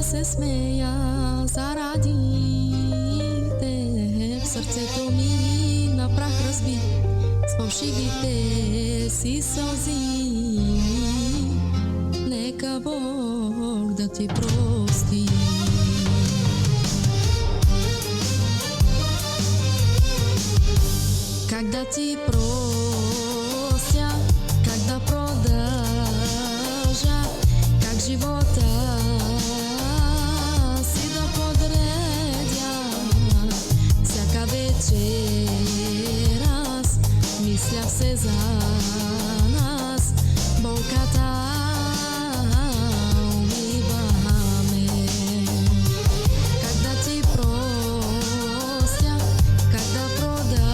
се смея заради теб. Сърцето ми на прах разби с фалшивите си сълзи. Нека Бог да ти прости. Как да ти простя, как да продължа, как живота си да подредя. Всяка вечер аз мисля все за нас, болката умива ме. Как да ти простя, как да продължа,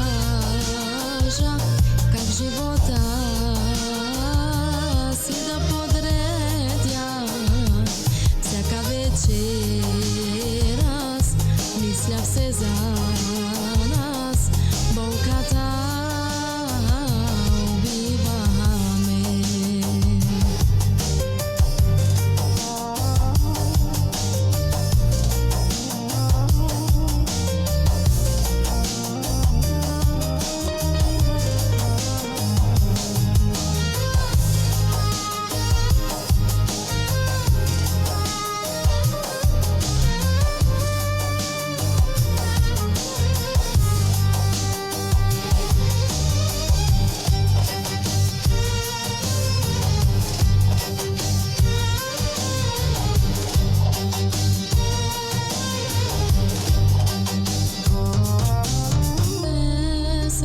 как живота си да подредя. Всяка вечер аз мисля все за нас, болката убива ме.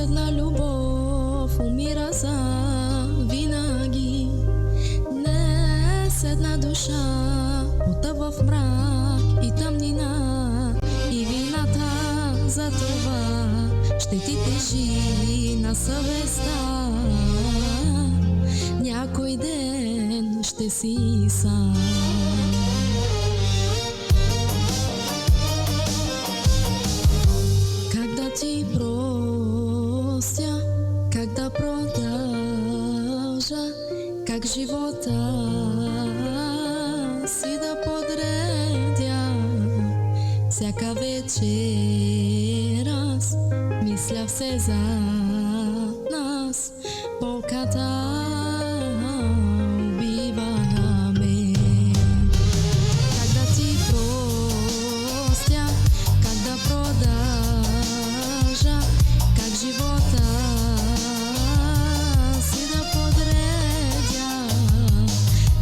Една любов умира за винаги. Днес една душа потъва в мрак и тъмнина, и вината за това ще ти тежи на съвестта. Някой ден ще си сам. Как да ти простя, как да продължа, как живота си да подредя. Всяка вечер аз мисля все за нас, болката убива ме. Как да ти простя, как да продължа, как живота си да подредя.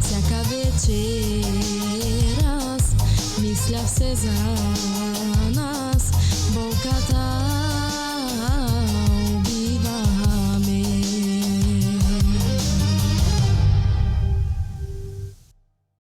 Всяка вечер аз мисля все за